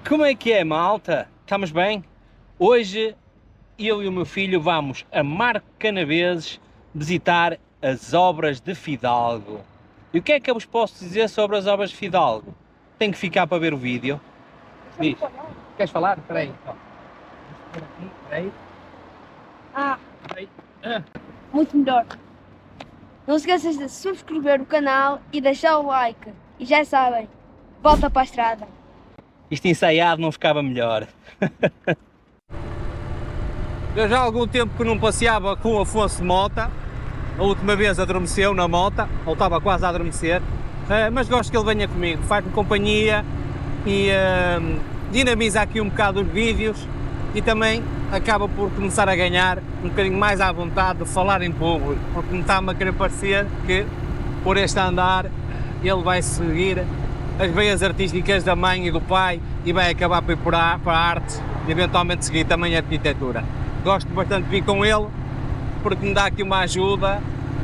Como é que é, malta? Estamos bem? Hoje eu e o meu filho vamos a Marco Canaveses visitar as obras de Fidalgo. E o que é que eu vos posso dizer sobre as obras de Fidalgo? Tem que ficar para ver o vídeo. Diz. Queres falar? Espera aí. Espera aí. Muito melhor. Não se esqueças de subscrever o canal e deixar o like. E já sabem, volta para a estrada. Isto ensaiado não ficava melhor. Eu já há algum tempo que não passeava com o Afonso de Mota. A última vez adormeceu na Mota, ou estava quase a adormecer. Mas gosto que ele venha comigo, faz-me companhia e dinamiza aqui um bocado os vídeos e também acaba por começar a ganhar um bocadinho mais à vontade de falar em público, porque me está-me a querer parecer que por este andar ele vai seguir as veias artísticas da mãe e do pai e vai acabar por ir para a arte e eventualmente seguir também a arquitetura. Gosto bastante de vir com ele porque me dá aqui uma ajuda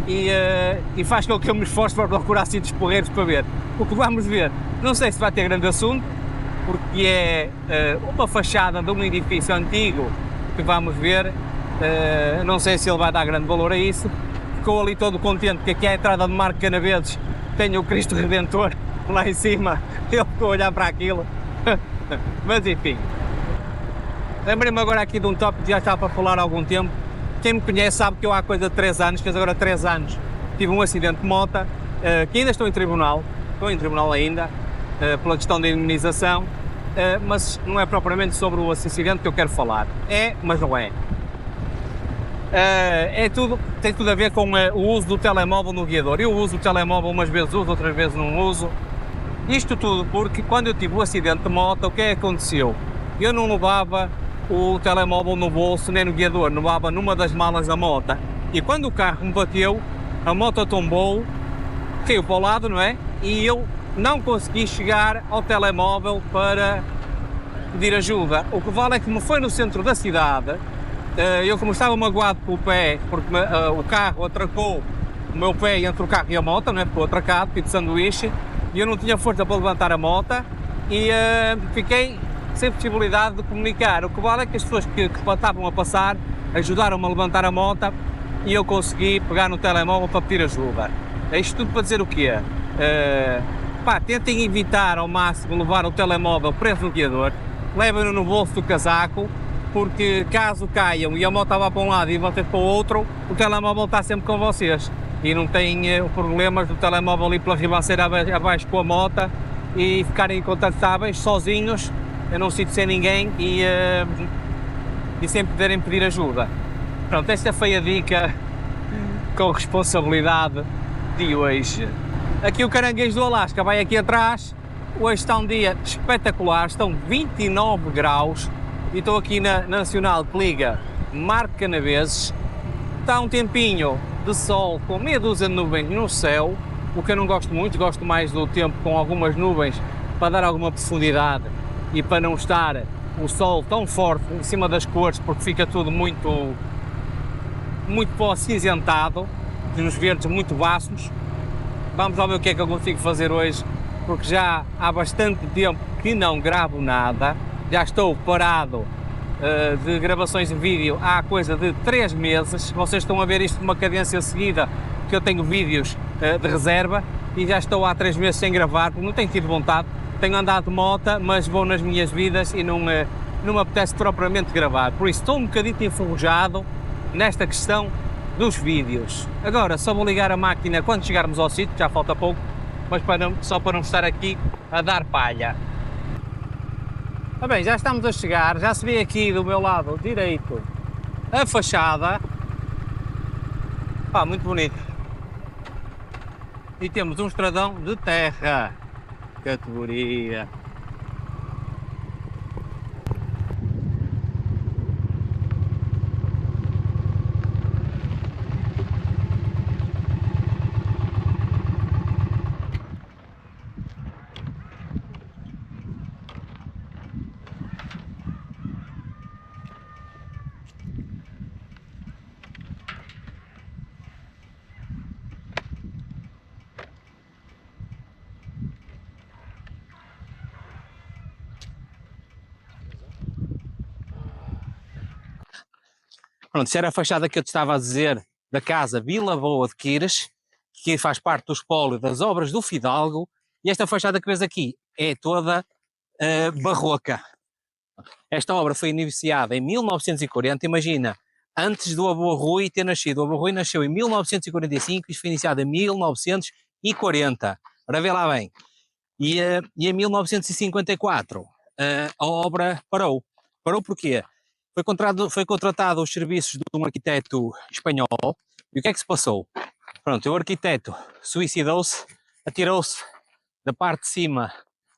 e faz com que eu me esforce para procurar sítios porreiros para ver. O que vamos ver, não sei se vai ter grande assunto, porque é uma fachada de um edifício antigo que vamos ver, não sei se ele vai dar grande valor a isso. Ficou ali todo contente que aqui à entrada de Marco Canaveses tem o Cristo Redentor lá em cima, ele ficou a olhar para aquilo, mas enfim. Lembrei-me agora aqui de um tópico que já estava para falar há algum tempo. Quem me conhece sabe que eu há coisa de 3 anos, fez agora 3 anos, tive um acidente de moto, que ainda estou em tribunal ainda, pela questão da indemnização, mas não é propriamente sobre o acidente que eu quero falar. É, mas não é. Tem tudo a ver com o uso do telemóvel no guiador. Eu uso o telemóvel umas vezes uso, outras vezes não uso. Isto tudo porque quando eu tive o acidente de moto, o que é que aconteceu? Eu não levava o telemóvel no bolso nem no guiador, levava numa das malas da moto. E quando o carro me bateu, a moto tombou, caiu para o lado, não é? E eu não consegui chegar ao telemóvel para pedir ajuda. O que vale é que me foi no centro da cidade. Eu, como estava magoado com o pé, porque o carro atracou o meu pé entre o carro e a moto, não é? Ficou atracado, tipo sanduíche, e eu não tinha força para levantar a moto e fiquei sem possibilidade de comunicar. O que vale é que as pessoas que estavam a passar ajudaram-me a levantar a moto e eu consegui pegar no telemóvel para pedir ajuda. Isto tudo para dizer o quê? Tentem evitar ao máximo levar o telemóvel preso no guiador, levem-no no bolso do casaco, porque caso caiam e a moto vá para um lado e vocês para o outro, o telemóvel está sempre com vocês e não têm problemas do telemóvel ir pela ribanceira abaixo com a moto e ficarem incontactáveis, sozinhos, num sítio sem ninguém e sem poderem pedir ajuda. Pronto, esta foi a dica com responsabilidade de hoje. Aqui o Caranguejo do Alasca vai aqui atrás. Hoje está um dia espetacular, estão 29 graus e estou aqui na Nacional que liga Marco Canaveses. Está um tempinho de sol com meia dúzia de nuvens no céu, o que eu não gosto muito, gosto mais do tempo com algumas nuvens para dar alguma profundidade e para não estar o sol tão forte em cima das cores, porque fica tudo muito pó acinzentado, nos verdes muito baços. Vamos lá ver o que é que eu consigo fazer hoje, porque já há bastante tempo que não gravo nada, já estou parado de gravações de vídeo há coisa de 3 meses, vocês estão a ver isto numa cadência seguida, que eu tenho vídeos de reserva e já estou há 3 meses sem gravar, porque não tenho tido vontade, tenho andado de moto, mas vou nas minhas vidas e não me apetece propriamente gravar, por isso estou um bocadinho enferrujado nesta questão dos vídeos. Agora só vou ligar a máquina quando chegarmos ao sítio, já falta pouco, mas só para não estar aqui a dar palha. Bem, já estamos a chegar, já se vê aqui do meu lado direito a fachada, muito bonito, e temos um estradão de terra, categoria. Pronto, isso era a fachada que eu te estava a dizer da casa Vila Boa de Quires, que faz parte do espólio das obras do Fidalgo, e esta fachada que vês aqui é toda barroca. Esta obra foi iniciada em 1940, imagina, antes do avô Rui ter nascido. O avô Rui nasceu em 1945 e foi iniciado em 1940. Ora, vê lá bem. E em 1954 a obra parou. Parou porquê? Foi contratado os serviços de um arquiteto espanhol. E o que é que se passou? Pronto, o arquiteto suicidou-se, atirou-se da parte de cima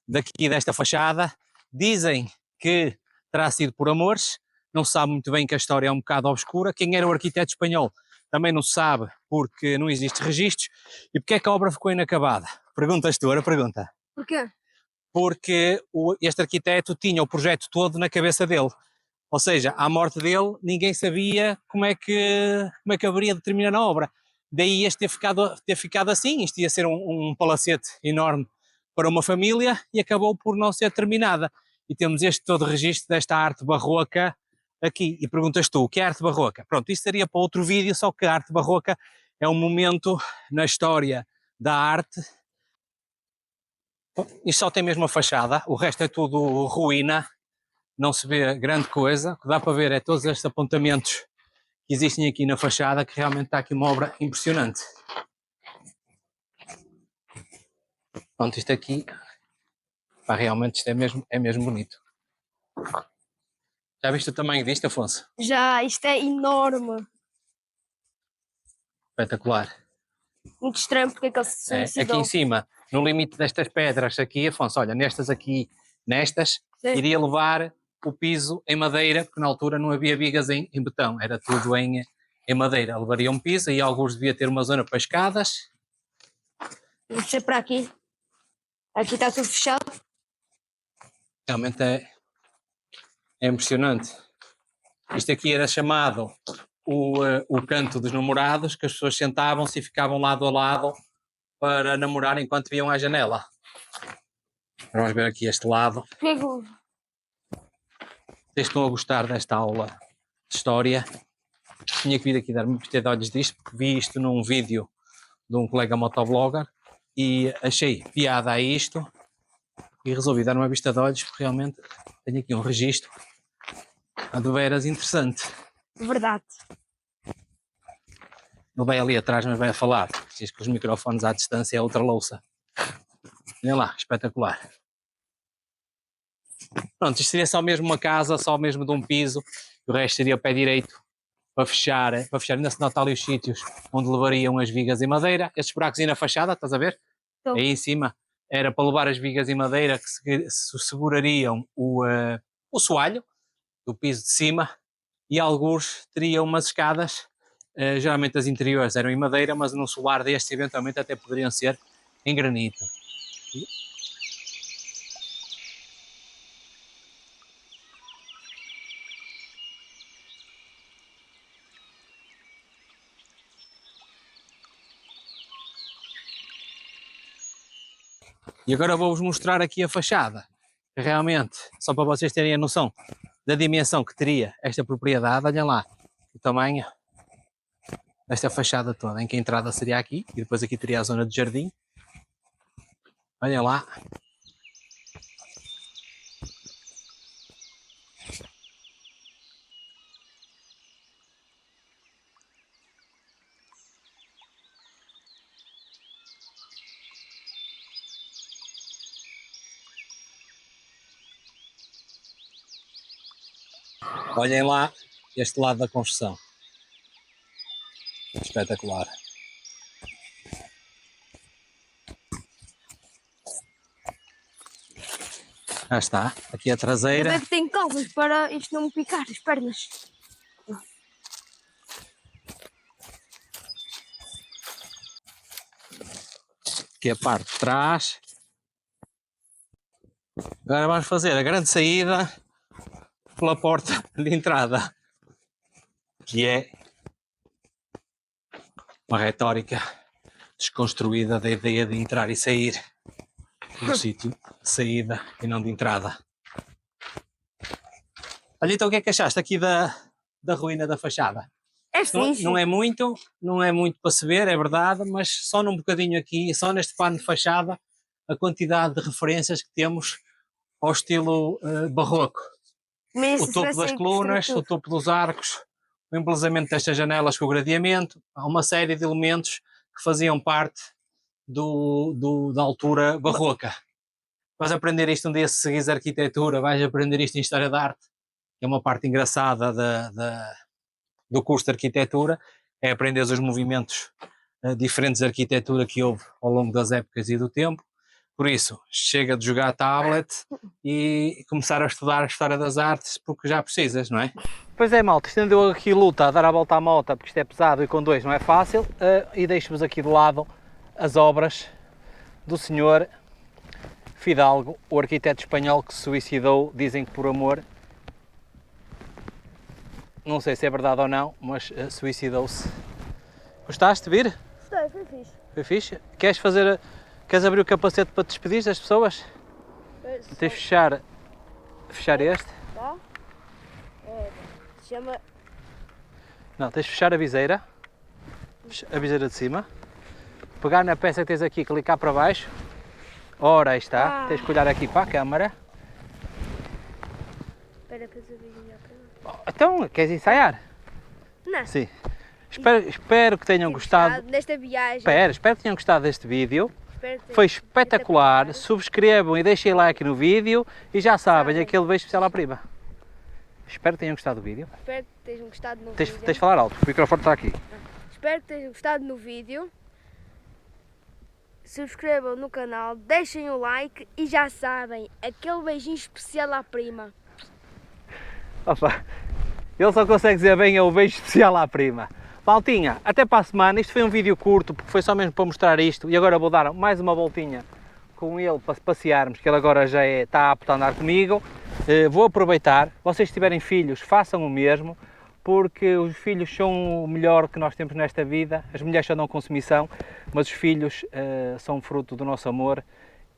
daqui desta fachada. Dizem que terá sido por amores, não se sabe muito bem, que a história é um bocado obscura. Quem era o arquiteto espanhol também não se sabe, porque não existem registros. E porque é que a obra ficou inacabada? Perguntas tu, ora pergunta. Porquê? Porque este arquiteto tinha o projeto todo na cabeça dele. Ou seja, à morte dele, ninguém sabia como é que haveria de terminar a obra. Daí este ter ficado assim. Isto ia ser um palacete enorme para uma família e acabou por não ser terminada. E temos este todo registro desta arte barroca aqui. E perguntas tu, o que é arte barroca? Pronto, isto seria para outro vídeo, só que a arte barroca é um momento na história da arte. Isto só tem mesmo a fachada, o resto é tudo ruína, não se vê grande coisa. O que dá para ver é todos estes apontamentos que existem aqui na fachada, que realmente está aqui uma obra impressionante. Pronto, isto aqui, pá, realmente isto é mesmo bonito. Já viste o tamanho disto, Afonso? Já, isto é enorme. Espetacular. Muito estranho porque é que ele se suicidou. Aqui em cima, no limite destas pedras aqui, Afonso, olha, nestas aqui, Sim. iria levar o piso em madeira, porque na altura não havia vigas em betão, era tudo em madeira. Levaria um piso, e alguns devia ter uma zona para escadas. Vamos ser para aqui. Aqui está tudo fechado. Realmente é impressionante. Isto aqui era chamado o canto dos namorados, que as pessoas sentavam-se e ficavam lado a lado para namorar enquanto viam à janela. Vamos ver aqui este lado. Vocês estão a gostar desta aula de história? Tinha que vir aqui dar-me vista de olhos disto, porque vi isto num vídeo de um colega motovlogger e achei piada a isto e resolvi dar uma vista de olhos, porque realmente tenho aqui um registro de veras interessante. Verdade. Ele vai ali atrás, mas vai a falar. Diz que os microfones à distância é outra louça. Olha lá, espetacular. Pronto, isto seria só mesmo uma casa, só mesmo de um piso. O resto seria o pé direito para fechar. Ainda se nota ali os sítios onde levariam as vigas em madeira. Estes buracos aí na fachada, estás a ver? Então. Aí em cima era para levar as vigas em madeira que segurariam o soalho do piso de cima, e alguns teriam umas escadas. Geralmente as interiores eram em madeira, mas num solar destes eventualmente até poderiam ser em granito. E agora vou-vos mostrar aqui a fachada. Realmente, só para vocês terem a noção da dimensão que teria esta propriedade, olhem lá o tamanho desta fachada toda, em que a entrada seria aqui, e depois aqui teria a zona de jardim. Olhem lá. Olhem lá este lado da construção. Espetacular. Já está, aqui a traseira. É que tem calças para isto não me picar as pernas. Aqui a parte de trás. Agora vamos fazer a grande saída pela porta de entrada, que é uma retórica desconstruída da ideia de entrar e sair no sítio de saída e não de entrada. Olha, então o que é que achaste aqui da da ruína da fachada. É Não, fixe. não é muito para se ver, é verdade, mas só num bocadinho aqui, só neste pano de fachada, a quantidade de referências que temos ao estilo barroco. Mas O isso topo vai das ser colunas, o destrutivo. topo dos arcos, o embelezamento destas janelas com o gradeamento, há uma série de elementos que faziam parte da altura barroca. Vais aprender isto um dia se seguires arquitetura, vais aprender isto em História da Arte, que é uma parte engraçada do curso de arquitetura, é aprender os movimentos diferentes de arquitetura que houve ao longo das épocas e do tempo. Por isso, chega de jogar tablet e começar a estudar a História das Artes, porque já precisas, não é? Pois é, malta, estendeu aqui luta a dar a volta à moto, porque isto é pesado e com dois não é fácil, e deixo-vos aqui de lado as obras do senhor Fidalgo, o arquiteto espanhol que se suicidou, dizem que por amor. Não sei se é verdade ou não, mas suicidou-se. Gostaste de vir? Gostei, foi fixe. Foi fixe? Queres abrir o capacete para te despedir das pessoas? Tens de fechar este. Tá? Chama... Não, tens de fechar a viseira de cima, pegar na peça que tens aqui, clicar para baixo. Ora, aí está, tens que olhar aqui para a câmara. Espera que eu vi melhor para lá. Então, queres ensaiar? Não. Sim. Espero que tenham gostado. Desta viagem. Espero que tenham gostado deste vídeo. Espero que Foi tenham- espetacular. Subscrevam e deixem like no vídeo. E já sabem, aquele beijo especial à prima. Espero que tenham gostado do vídeo. Espero que tenham gostado no Tens vídeo. de falar alto, o microfone está aqui. Espero que tenham gostado no vídeo. Subscrevam no canal, deixem o like e já sabem, aquele beijinho especial à prima. Opa, ele só consegue dizer bem é o beijo especial à prima. Maltinha, até para a semana. Isto foi um vídeo curto, porque foi só mesmo para mostrar isto. E agora vou dar mais uma voltinha com ele para passearmos, que ele agora já está apto a andar comigo. Vou aproveitar. Vocês se tiverem filhos, façam o mesmo, porque os filhos são o melhor que nós temos nesta vida. As mulheres só dão consumição, mas os filhos são fruto do nosso amor.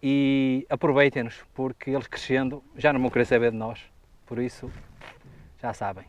E aproveitem-nos, porque eles crescendo já não vão querer saber de nós. Por isso, já sabem.